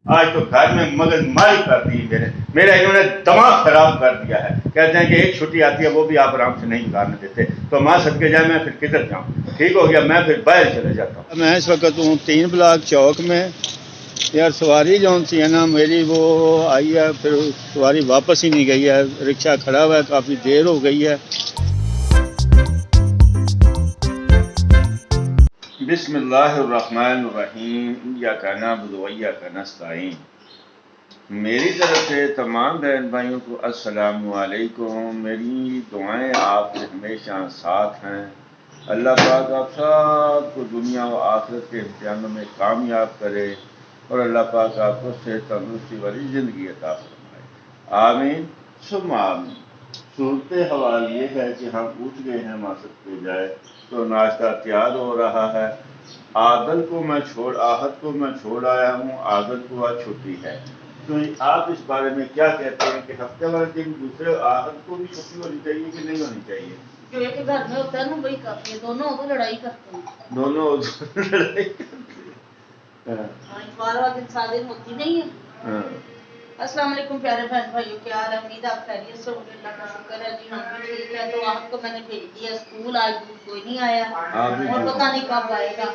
آج تو گھر میں مغز ماری کر دی میرا انہوں نے دماغ خراب کر دیا ہے. کہتے ہیں کہ ایک چھٹی آتی ہے وہ بھی آپ آرام سے نہیں گزارنے دیتے. تو ماں صدقے جائے میں پھر کدھر جاؤں؟ ٹھیک ہو گیا میں پھر باہر چلے جاتا ہوں. میں اس وقت ہوں 3 بلاک چوک میں. یار سواری جون سی ہے نا میری وہ آئی ہے پھر سواری واپس ہی نہیں گئی ہے. رکشہ کھڑا ہوا ہے کافی دیر ہو گئی ہے. بسم اللہ الرحمن الرحیم. ایاک نعبد و ایاک نستعین. میری طرف سے تمام بہن بھائیوں کو السلام علیکم. میری دعائیں آپ کے ہمیشہ ساتھ ہیں. اللہ پاک آپ سب کو دنیا و آخرت کے امتحانوں میں کامیاب کرے اور اللہ پاک آپ کو صحت تندرستی والی زندگی عطا فرمائے. آمین ثم آمین. صورت حوال یہ ہے کہ ہم اٹھ گئے ہیں ماں صدقے جائے تو ناشتہ تیار ہو رہا ہے. آہد کو میں چھوڑ آیا ہوں. عادت کو آج چھٹی ہے. تو آپ اس بارے میں کیا کہتے ہیں کہ ہفتے والے دن دوسرے آہد کو بھی چھٹی ہونی چاہیے کہ نہیں ہونی چاہیے؟ جو ایک گھر میں ہوتا ہے نا وہی کافی ہے. دونوں ہو تو لڑائی کرتے ہیں. دونوں لڑائی کرتے ہیں. اتوار والے دن سارے دن ہوتی نہیں ہے. السلام علیکم پیارے بہن بھائیوں. کیا حال ہے؟ امید آپ خیریت سے ہوں گے. اللہ کا شکر ہے جی ہم بھی ٹھیک ہے. تو آپ کو میں نے بھیج دیا اسکول. آج کوئی نہیں آیا اور پتہ نہیں کب آئے گا.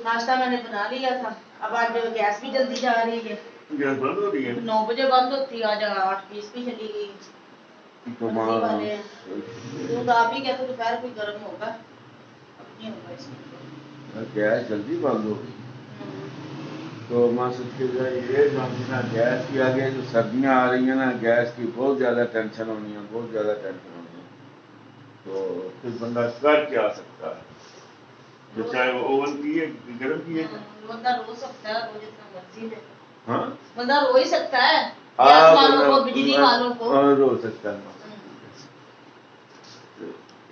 ناشتہ میں نے بنا لیا تھا. اب آج گیس بھی جلدی جا رہی ہے. گیس بند ہو رہی ہے 9 بجے بند ہوتی ہے. آج 8:20 پہ چلی گئی. دودھ آپ ہی کہتے دوپہر کوئی گرم ہوگا اپنی ہوگا اس میں. گیس جلدی بند ہو گئی تو ماں صدقے جائے یہ جاننا گیس کی آگے جو سردیاں آ رہی ہیں نا گیس کی بہت زیادہ ٹینشن ہونی ہے. بہت زیادہ ٹینشن ہونی ہے. تو پھر بندہ کر کیا سکتا ہے؟ جو چاہے وہ اوون پیے گرم پیے. بندہ رو سکتا ہے رو جتنا مرضی دے. ہاں بندہ رو ہی سکتا ہے. گیس والوں کو بجلی والوں کو رو سکتا ہے.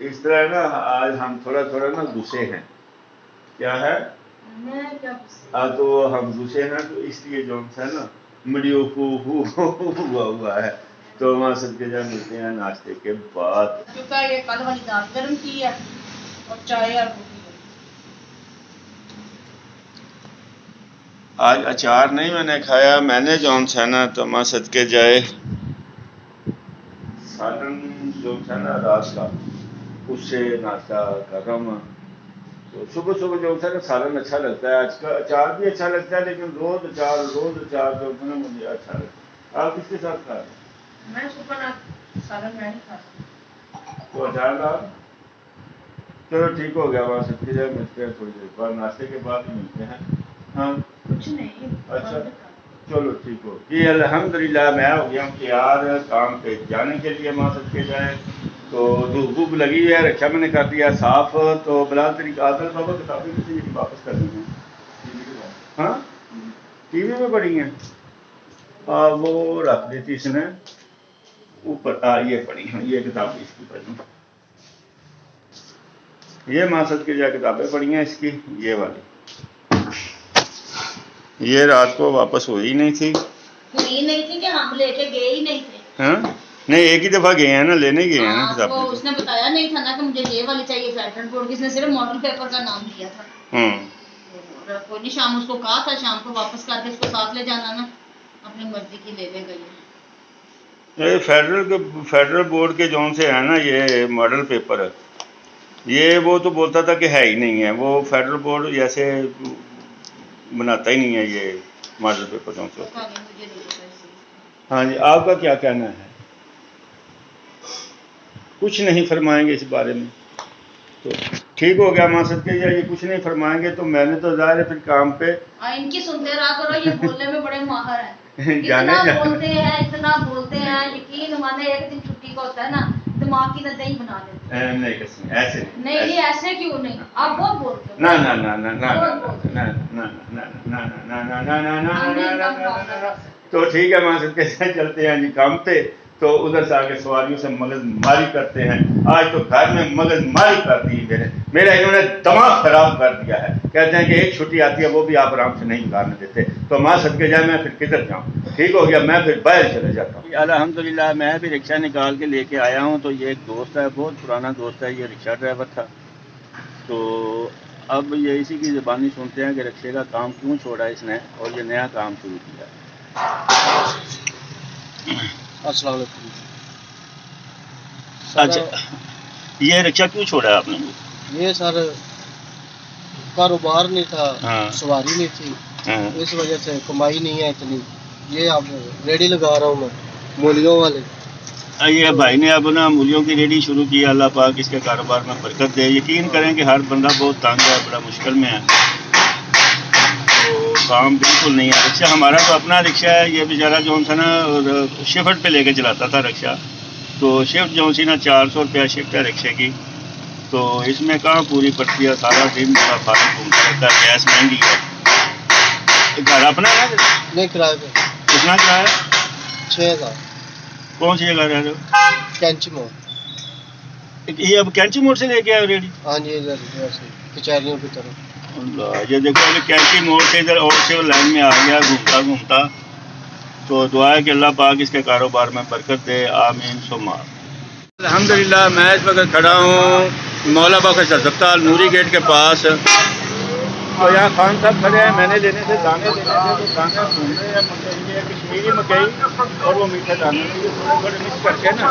اس طرح نا آج ہم تھوڑا نا غصے ہیں. کیا ہے؟ تو ہم غصے ہیں تو اس لیے جو ہے نا مڈیو ہوا ہے. تو وہاں صدقے جا ملتے ہیں ناشتے کے بعد. کیونکہ یہ کل والی دال گرم کی ہے اور چائے اور آج اچار نہیں میں نے کھایا. میں نے جون سا نا تو ماں صدقے جائے سالن جو تھا نا رات کا اس سے ناشتہ کر رہا ہوں. تو صبح جو ہے نا سالن اچھا لگتا ہے. آج کا اچار بھی اچھا لگتا ہے لیکن روز اچار جو ہے نا مجھے اچھا لگتا ہے. آپ کس کے ساتھ کھا رہے ہیں؟ میں صبح سالن میں نہیں کھاتا. تو اچار لا. چلو ٹھیک ہو گیا. وہاں صدقے جائے ملتے ہیں تھوڑی دیر بعد. ناشتے کے بعد ہی ملتے ہیں. ہاں کچھ نہیں. اچھا چلو ٹھیک ہو. جی الحمدللہ میں ہو گیا ہوں تیار کام پہ جانے کے لیے. ماں صدقے جائے تو دھوپ لگی ہے. رکشا میں نے کر دیا صاف. تو بلال طریقہ عادل بابا کتابیں کسی واپس کر دی ہیں. ہاں ٹی وی میں پڑھی ہیں. وہ رکھ دی تھی اس نے اوپر. یہ پڑھی ہیں. یہ کتاب اس کی پڑھی. یہ ماں صدقے جائے کتابیں پڑھی ہیں اس کی. یہ والی یہ رات کو واپس ہوئی نہیں تھی. نہیں تھی کہ ہم لے کے گئے ہی نہیں تھے. ہاں نہیں ایک ہی دفعہ گئے ہیں نا لینے گئے ہیں نا کتابیں. اس نے بتایا نہیں تھا نا کہ مجھے یہ والی چاہیے فیڈرل بورڈ کی. اس نے صرف ماڈل پیپر کا نام دیا تھا. کوئی نہیں شام اس کو کہا تھا شام کو واپس کر کے اس کو ساتھ لے جانا نا. اپنی مرضی کی لے لے گئی. یہ فیڈرل بورڈ کے جون سے ہے نا یہ ماڈل پیپر. یہ وہ تو بولتا تھا کہ ہے ہی نہیں ہے. وہ فیڈرل بورڈ جیسے بناتا ہی نہیں ہے یہ ماڈل پیپر جون سے. ہاں جی آپ کا کیا کہنا ہے؟ کچھ نہیں فرمائیں گے اس بارے میں. تو ٹھیک ہو گیا ماں صدقے جائے یہ کچھ نہیں فرمائیں گے تو میں نے تو ظاہر ہے پھر کام پہ. ان کی سنتے رہا کرو. یہ بولنے میں بڑے ماہر ہیں. اتنا بولتے ہیں یقین مانے. ایک دن چھٹی کا ہوتا ہے نا دماغ کی دہی بنا دیتے ہیں. نہیں ایسے نہیں ایسے کیوں نہیں. آپ بہت بولتے ہو. تو ٹھیک ہے ماں صدقے جائے چلتے ہیں جی کام پہ. تو ادھر سے آگے سواریوں سے مغز ماری کرتے ہیں. آج تو گھر میں مغز ماری کر دی میرا انہوں نے دماغ خراب کر دیا ہے. کہتے ہیں کہ ایک چھٹی آتی ہے وہ بھی آپ آرام سے نہیں گزارنے دیتے. تو ماں صدقے جائے میں پھر کدھر جاؤں؟ ٹھیک ہو گیا میں پھر باہر چلے جاتا ہوں. الحمدللہ میں بھی رکشہ نکال کے لے کے آیا ہوں. تو یہ ایک دوست ہے بہت پرانا دوست ہے. یہ رکشہ ڈرائیور تھا. تو اب یہ اسی کی زبانی سنتے ہیں کہ رکشے کا کام کیوں چھوڑا اس نے اور یہ نیا کام شروع کیا. السلام علیکم. اچھا یہ رکشہ کیوں چھوڑا آپ نے؟ یہ سر کاروبار نہیں تھا، ہاں. سواری نہیں تھی، ہاں. اس وجہ سے کمائی نہیں ہے اتنی. یہ اب ریڈی لگا رہا ہوں میں مولیوں والے. یہ بھائی نے اب نا مولیوں کی ریڈی شروع کی. اللہ پاک اس کے کاروبار میں برکت دے. یقین کریں کہ ہر بندہ بہت تنگ ہے، بڑا مشکل میں ہے، تو کام بالکل نہیں ہے. رکشہ ہمارا تو اپنا رکشہ ہے. یہ بیچارہ جو سا نا شفٹ پہ لے کے چلاتا تھا رکشہ، تو شفٹ جو سی نا 400 روپیہ شفٹ ہے رکشے کی، تو اس میں کہاں پوری پڑتی ہے. سارا دن بڑا فارغ گھومتا رہتا ہے. گیس مہنگی ہے. گھر اپنا ہے نہیں کرایہ پہ. کتنا کرایہ؟ 6000. کون سی جگہ رہ رہے ہو؟ کینچی موڑ. یہ اب کینچی موڑ سے لے کے آئے ریڈی؟ ہاں جی، ادھر ویسے کچہریوں کی طرف. اللہ، یہ دیکھو ابھی کینچی موڑ سے ادھر اور سول لائن میں آ گیا گھومتا گھومتا. تو دعا ہے کہ اللہ پاک اس کے کاروبار میں برکت دے. آمین ثم آمین. الحمدللہ میں اس وقت کھڑا ہوں مولا بخش ہسپتال نوری گیٹ کے پاس. تو یہاں خان صاحب کھڑے ہیں. میں نے لینے سے دانے لینے تھے، تو دانے ڈھونڈ رہے ہیں. مکئی ہے کشمیری مکئی اور وہ میٹھے دانے یہ تھوڑے تھوڑے مکس کر کے نا.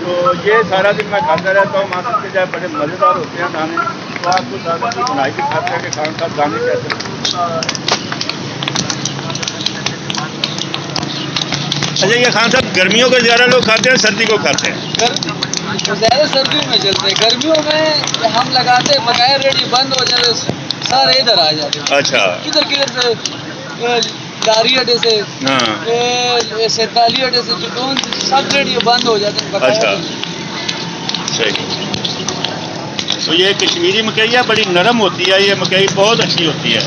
تو یہ سارا دن میں کھاتا رہتا ہوں. ماں کے جائے بڑے مزیدار ہوتے ہیں دانے. تو آپ کو دانے کی بنائی دکھاتے ہیں کہ خان صاحب دانے کیسے. اچھا یہ خان صاحب گرمیوں کو زیادہ لوگ کھاتے ہیں سردی کو کھاتے ہیں؟ زیادہ سردیوں میں چلتے ہیں. گرمیوں میں ہم لگاتے ہیں بغیر ریڈی بند ہو جاتے سارے ادھر آ جاتے ہیں. اچھا. کدھر سے داری اڈے سے، ہاں. سینتالی اڈے سے، جٹون سے، سب ریڈیو بند ہو جاتے ہیں. اچھا صحیح. تو یہ کشمیری مکئی ہے، بڑی نرم ہوتی ہے. یہ مکئی بہت اچھی ہوتی ہے.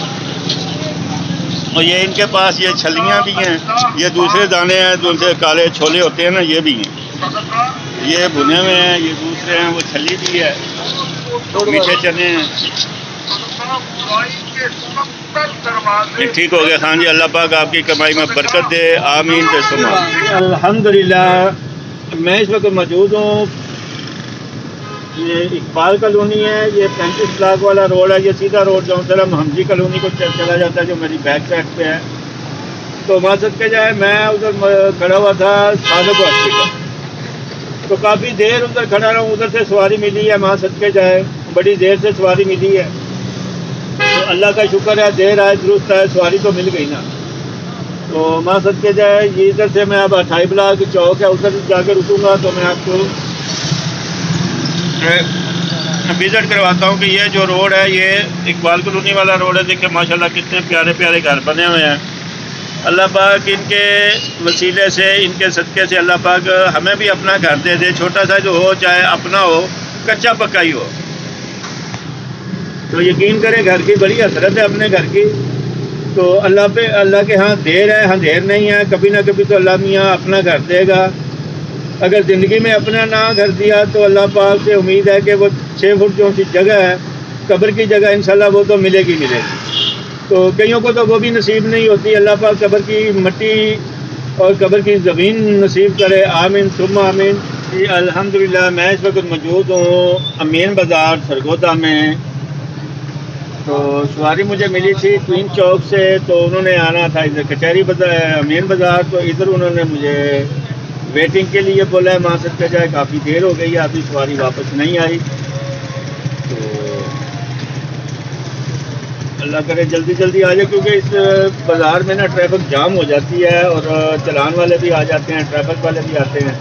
اور یہ ان کے پاس یہ چھلیاں بھی ہیں. یہ دوسرے دانے ہیں جو ان سے کالے چھولے ہوتے ہیں نا، یہ بھی ہیں. یہ بھنے ہوئے ہیں. یہ دوسرے ہیں وہ چھلی بھی ہے. میٹھے چنے ہیں. یہ ٹھیک ہو گیا خان جی. اللہ پاک آپ کی کمائی میں برکت دے. آمین ثم آمین. الحمدللہ میں اس وقت موجود ہوں. یہ اقبال کالونی ہے. یہ 35 بلاک والا روڈ ہے. یہ سیدھا روڈ جو طرف حمزی کالونی کو چلا جاتا ہے، جو میری بیک سائڈ پہ ہے. تو وہاں سب کے جائے میں ادھر کھڑا ہوا تھا صادق ہاسپٹل. تو کافی دیر ادھر کھڑا رہا ہوں. ادھر سے سواری ملی ہے. وہاں سب کے جائے بڑی دیر سے سواری ملی ہے. تو اللہ کا شکر ہے، دیر آئے درست ہے، سواری تو مل گئی نا. تو وہاں سب کے جائے یہ ادھر سے میں اب 28 بلاک چوک ہے ادھر جا کے رکوں گا. تو میں آپ کو وزٹ کرواتا ہوں کہ یہ جو روڈ ہے یہ اقبال کالونی والا روڈ ہے. دیکھیں ماشاءاللہ کتنے پیارے پیارے گھر بنے ہوئے ہیں. اللہ پاک ان کے وسیلے سے، ان کے صدقے سے اللہ پاک ہمیں بھی اپنا گھر دے دے. چھوٹا سا جو ہو، چاہے اپنا ہو، کچا پکا ہی ہو. تو یقین کریں گھر کی بڑی حسرت ہے اپنے گھر کی. تو اللہ کے ہاں دیر ہے اندھیر نہیں ہے. کبھی نہ کبھی تو اللہ میاں اپنا گھر دے گا. اگر زندگی میں اپنا نہ گھر دیا تو اللہ پاک سے امید ہے کہ وہ 6 فٹ جو سی جگہ ہے قبر کی جگہ انشاءاللہ وہ تو ملے گی. تو کئیوں کو تو وہ بھی نصیب نہیں ہوتی. اللہ پاک قبر کی مٹی اور قبر کی زمین نصیب کرے. آمین ثم آمین. الحمدللہ میں اس وقت موجود ہوں امین بازار سرگودا میں. تو سواری مجھے ملی تھی کوئین چوک سے. تو انہوں نے آنا تھا ادھر کچہری بازار امین بازار. تو ادھر انہوں نے مجھے ویٹنگ کے لیے بولا ہے. وہاں سے کے جائے کافی دیر ہو گئی ہے، ابھی سواری واپس نہیں آئی. تو اللہ کرے جلدی جلدی آ جائے، کیونکہ اس بازار میں نا ٹریفک جام ہو جاتی ہے اور چلان والے بھی آ جاتے ہیں، ٹریفک والے بھی آتے ہیں.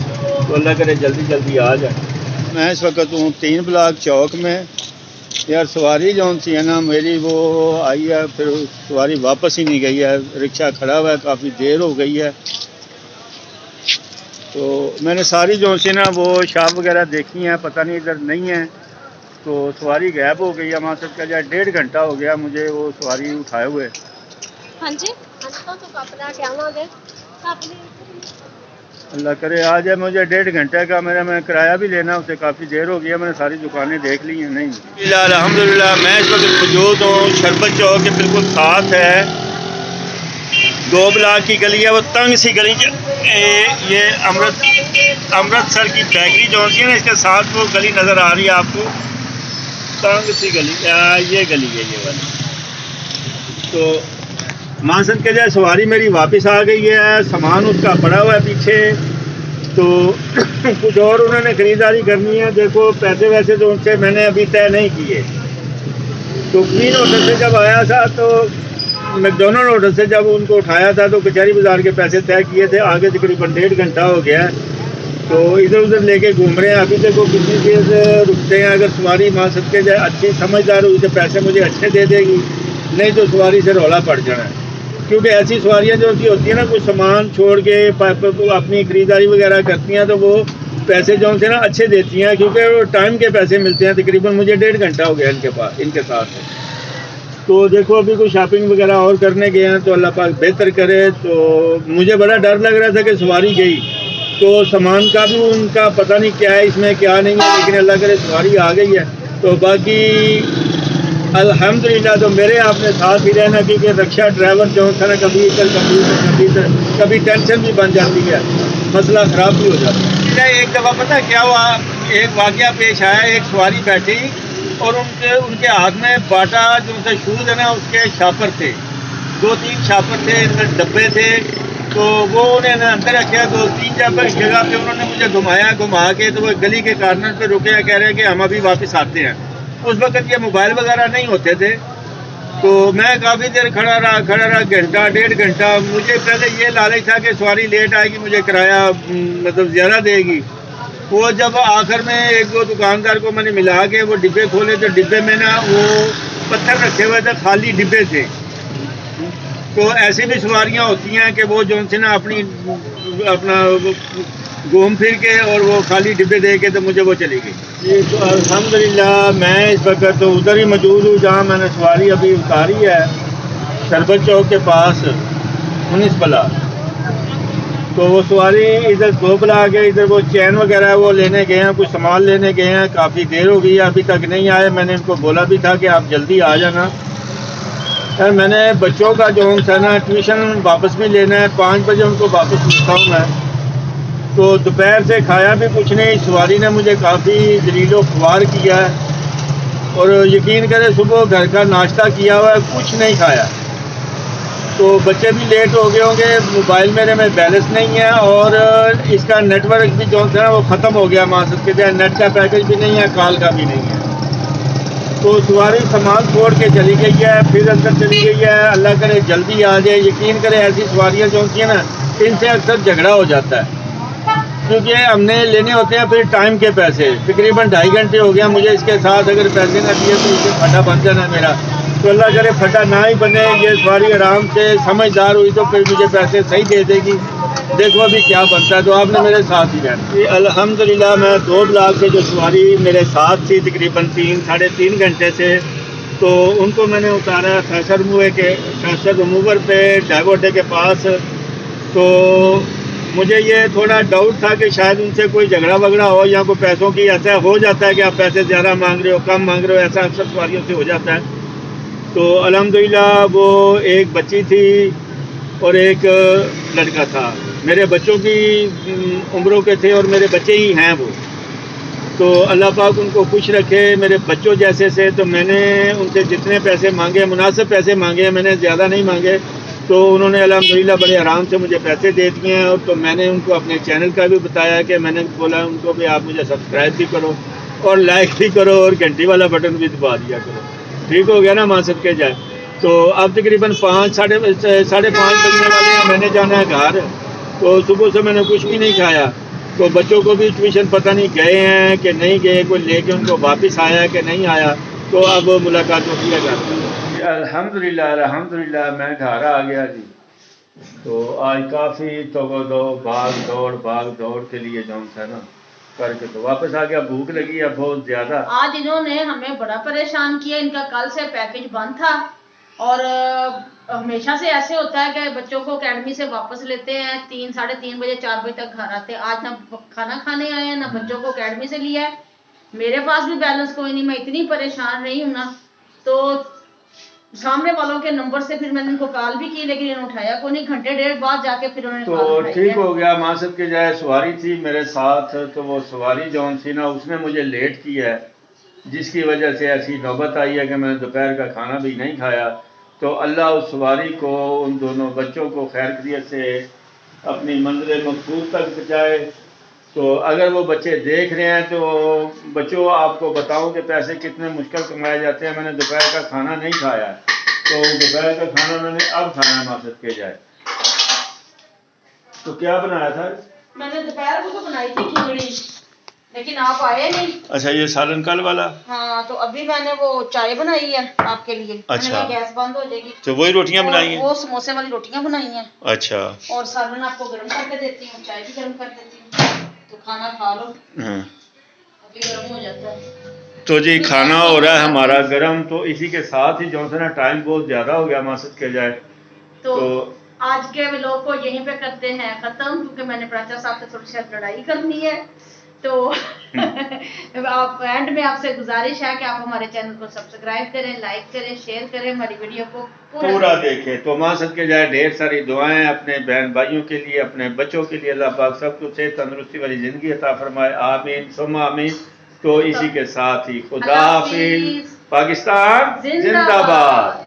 تو اللہ کرے جلدی جلدی آ جائے. میں اس وقت ہوں 3 بلاک چوک میں. یار سواری جون سی ہے نا میری وہ آئی ہے، پھر سواری واپس ہی نہیں گئی ہے. رکشہ کھڑا ہوا ہے، کافی دیر ہو گئی ہے. تو میں نے ساری جو سی نا وہ شاپ وغیرہ دیکھی ہیں، پتہ نہیں ادھر نہیں ہے. تو سواری غائب ہو گئی ہے. وہاں سے کیا جائے 1.5 گھنٹہ ہو گیا مجھے وہ سواری اٹھائے ہوئے. ہاں جی اللہ کرے آ جائے. مجھے 1.5 گھنٹے کا میں کرایہ بھی لینا، اسے کافی دیر ہو گیا. میں نے ساری دکانیں دیکھ لی ہیں. نہیں الحمدللہ میں اس وقت موجود ہوں شربت چوک کے بالکل ساتھ ہے. 2 بلاک کی گلی ہے، وہ تنگ سی گلی. یہ امرتسر کی بیکری جو ہوتی ہے نا، اس کے ساتھ وہ گلی نظر آ رہی ہے آپ کو. تانگ سی گلی، یہ گلی ہے یہ والی. تو مانسد کے جائے سواری میری واپس آ گئی ہے، سامان اس کا پڑا ہوا ہے پیچھے. تو کچھ اور انہوں نے خریداری کرنی ہے. دیکھو پیسے ویسے تو ان سے میں نے ابھی طے نہیں کیے. تو کوئین ہوٹل سے جب آیا تھا تو میکڈونلڈ ہوٹل سے جب ان کو اٹھایا تھا تو کچہری بازار کے پیسے طے کیے تھے. آگے تقریباً 1.5 گھنٹہ ہو گیا ہے. تو ادھر ادھر لے کے گھوم رہے ہیں. ابھی تک وہ کسی چیز رکتے ہیں. اگر سواری مان سکتے جائے اچھی سمجھدار ہوئی تو پیسے مجھے اچھے دے دے گی، نہیں تو سواری سے رولا پڑ جانا ہے. کیونکہ ایسی سواریاں جو کی ہوتی ہیں نا کوئی سامان چھوڑ کے اپنی خریداری وغیرہ کرتی ہیں تو وہ پیسے جو سے نا اچھے دیتی ہیں، کیونکہ وہ ٹائم کے پیسے ملتے ہیں. تقریباً مجھے 1.5 گھنٹہ ہو گیا ان کے ساتھ. تو دیکھو ابھی کوئی شاپنگ وغیرہ اور کرنے گئے ہیں تو اللہ پاک بہتر کرے. تو مجھے بڑا ڈر لگ رہا تھا کہ سواری گئی تو سامان کا بھی ان کا پتہ نہیں کیا ہے اس میں کیا نہیں ہے، لیکن اللہ کرے سواری آ گئی ہے. تو باقی الحمدللہ تو میرے آپ نے ساتھ ہی رہنا، کیونکہ رکشا ڈرائیور جو ہوتا ہے نا کبھی ادھر کبھی ٹینشن بھی بن جاتی ہے، مسئلہ خراب بھی ہو جاتا ہے. ایک دفعہ پتہ کیا ہوا، ایک واقعہ پیش آیا. ایک سواری بیٹھی اور ان کے ہاتھ میں باٹا جو ان سے شوز ہے نا اس کے شاپر تھے، 2-3 شاپر تھے، ان میں ڈبے تھے. تو وہ انہیں اندر رکھا. 2-3 جگہ پہ انہوں نے مجھے گھما کے تو وہ گلی کے کارنر پہ رکے، کہہ رہے ہیں کہ ہم ابھی واپس آتے ہیں. اس وقت یہ موبائل وغیرہ نہیں ہوتے تھے. تو میں کافی دیر کھڑا رہا، گھنٹہ 1.5 گھنٹہ. مجھے پہلے یہ لالچ تھا کہ سواری لیٹ آئے گی مجھے کرایہ مطلب زیادہ دے گی. وہ جب آخر میں 1-2 دکاندار کو میں نے ملا کے وہ ڈبے کھولے تو ڈبے میں نا وہ پتھر رکھے ہوئے تھے، خالی ڈبے تھے. تو ایسی بھی سواریاں ہوتی ہیں کہ وہ جو سے نا اپنا گھوم پھر کے اور وہ خالی ڈبے دے کے تو مجھے وہ چلی گئی. جی تو الحمدللہ میں اس وقت تو ادھر ہی موجود ہوں جہاں میں نے سواری ابھی اتاری ہے، شربت چوک کے پاس منسپلہ. تو وہ سواری ادھر 2 بلا گئے، ادھر وہ چین وغیرہ ہے وہ لینے گئے ہیں، کچھ سامان لینے گئے ہیں. کافی دیر ہو گئی ہے ابھی تک نہیں آئے. میں نے ان کو بولا بھی تھا کہ آپ جلدی آ جانا. سر میں نے بچوں کا جو ہے نا ٹیوشن واپس بھی لینا ہے، 5 بجے ان کو واپس ملتا ہوں میں. تو دوپہر سے کھایا بھی کچھ نہیں. سواری نے مجھے کافی ذلیل و خوار کیا ہے، اور یقین کرے صبح گھر کا ناشتہ کیا ہوا ہے، کچھ نہیں کھایا. تو بچے بھی لیٹ ہو گئے ہوں گے. موبائل میرے میں بیلنس نہیں ہے اور اس کا نیٹ ورک بھی جو ہے نا وہ ختم ہو گیا. مانسد کے جائے نیٹ کا پیکج بھی نہیں ہے، کال کا بھی نہیں ہے. تو سواری سامان چھوڑ کے چلی گئی ہے، پھر اندر چلی گئی ہے. اللہ کرے جلدی آ جائے. یقین کرے ایسی سواریاں جو ہوتی ہیں نا ان سے اکثر جھگڑا ہو جاتا ہے، کیونکہ ہم نے لینے ہوتے ہیں پھر ٹائم کے پیسے. تقریباً 2.5 گھنٹے ہو گیا مجھے اس کے ساتھ، اگر پیسے نہ دیے تو اسے پھٹا بن جانا میرا. تو اللہ کرے پھٹا نہ ہی بنے. یہ سواری آرام سے سمجھدار ہوئی تو پھر مجھے پیسے صحیح دے دے گی. دیکھو ابھی کیا بنتا ہے. تو آپ نے میرے ساتھ ہی رہنا. الحمدللہ میں 2 بلاک سے جو سواری میرے ساتھ تھی تقریباً 3-3.5 گھنٹے سے، تو ان کو میں نے اتارا فیشر ریموور پہ ڈائیورٹے کے پاس. تو مجھے یہ تھوڑا ڈاؤٹ تھا کہ شاید ان سے کوئی جھگڑا وگڑا ہو یا کوئی پیسوں کی. ایسا ہو جاتا ہے کہ آپ پیسے زیادہ مانگ رہے ہو، کم مانگ رہے ہو، ایسا اکثر سواریوں سے ہو جاتا ہے. تو الحمدللہ وہ ایک بچی تھی اور ایک لڑکا تھا. میرے بچوں کی عمروں کے تھے اور میرے بچے ہی ہیں وہ. تو اللہ پاک ان کو خوش رکھے. میرے بچوں جیسے سے تو میں نے ان سے جتنے پیسے مانگے مناسب پیسے مانگے ہیں، میں نے زیادہ نہیں مانگے. تو انہوں نے الحمدللہ بڑے آرام سے مجھے پیسے دے دیے ہیں. اور تو میں نے ان کو اپنے چینل کا بھی بتایا کہ میں نے بولا ان کو بھی آپ مجھے سبسکرائب بھی کرو اور لائک بھی کرو اور گھنٹی والا بٹن بھی دبا دیا کرو. ٹھیک ہو گیا نا مانسد کے جائے. تو اب تقریباً 5-5:30 بجنے والے ہیں. میں نے جانا ہے گھر. تو صبح سے میں نے کچھ بھی نہیں کھایا. تو بچوں کو بھی ٹیوشن پتہ نہیں گئے ہیں کہ نہیں گئے، کوئی لے کے ان کو واپس آیا کہ نہیں آیا. تو اب ملاقات ہو کیا جاتی ہے. الحمدللہ میں گھر آ گیا جی. تو آج کافی بھاگ دوڑ کے لیے جو ہے نا کر کے تو واپس آ گیا. بھوک لگی ہے بہت زیادہ. آج انہوں نے ہمیں بڑا پریشان کیا. ان کا کل سے پیکج بند تھا اور ہمیشہ سے ایسے ہوتا ہے کہ بچوں کو اکیڈمی سے واپس لیتے ہیں 3-3:30 بجے 4 بجے تک گھر آتے ہیں. آج نہ کھانا کھانے آئے ہیں نہ بچوں کو اکیڈمی سے لیا ہے. میرے پاس بھی بیلنس کوئی نہیں، میں اتنی پریشان رہی ہوں نا. تو سامنے والوں کے نمبر سے پھر میں نے ان کو کال بھی کی لیکن انہوں نے اٹھایا کوئی نہیں. 1.5 گھنٹے بعد جا کے پھر انہوں نے کال تو اٹھائی. ٹھیک ہو گیا. مانسد کے جائے سواری تھی میرے ساتھ، تو وہ سواری جو تھی نا اس نے مجھے لیٹ کیا ہے. جس کی وجہ سے ایسی نوبت آئی ہے کہ میں نے دوپہر کا کھانا بھی نہیں کھایا. تو اللہ اس سواری کو، ان دونوں بچوں کو خیر خیریت سے اپنی منزل مقصود تک پہنچائے. تو اگر وہ بچے دیکھ رہے ہیں تو بچوں آپ کو بتاؤں کہ پیسے کتنے مشکل کمائے جاتے ہیں. میں نے دوپہر کا کھانا نہیں کھایا، تو دوپہر کا کھانا میں نے اب کھانا مقصد کے جائے. تو کیا بنایا تھا؟ میں نے دوپہر کو تو بنائی تھی کھچڑی، لیکن آپ آئے نہیں. اچھا یہ سالن کل والا؟ ہاں تو ابھی میں نے وہ چائے بنائی ہے آپ کے لیے. اچھا گیس بند ہو جائے گی تو وہی روٹیاں بنائی ہیں؟ وہ سموسے والی روٹیاں بنائی ہیں. اچھا. اور سالن آپ کو گرم کر کے دیتی ہوں، چائے بھی گرم کر دیتی ہوں، تو کھانا کھا لو. ابھی گرم ہو جاتا ہے. تو جی کھانا ہو رہا ہے ہمارا گرم. تو اسی کے ساتھ ہی جو ہے نا ٹائم بہت زیادہ ہو گیا مقصد کے جائے. تو آج کے ولاگ کو یہیں پہ کرتے ہیں ختم، کیونکہ میں نے پراچا صاحب سے تھوڑی سی لڑائی کرنی ہے. تو آپ اینڈ میں آپ سے گزارش ہے کہ آپ ہمارے چینل کو سبسکرائب کریں، لائک کریں، شیئر کریں، ہماری ویڈیو کو پورا دیکھیں. تو مقصد کے جائے ڈھیر ساری دعائیں اپنے بہن بھائیوں کے لیے، اپنے بچوں کے لیے. اللہ پاک سب کو صحت تندرستی والی زندگی عطا فرمائے. آمین ثم آمین. تو اسی کے ساتھ ہی خدا حافظ. پاکستان زندہ باد.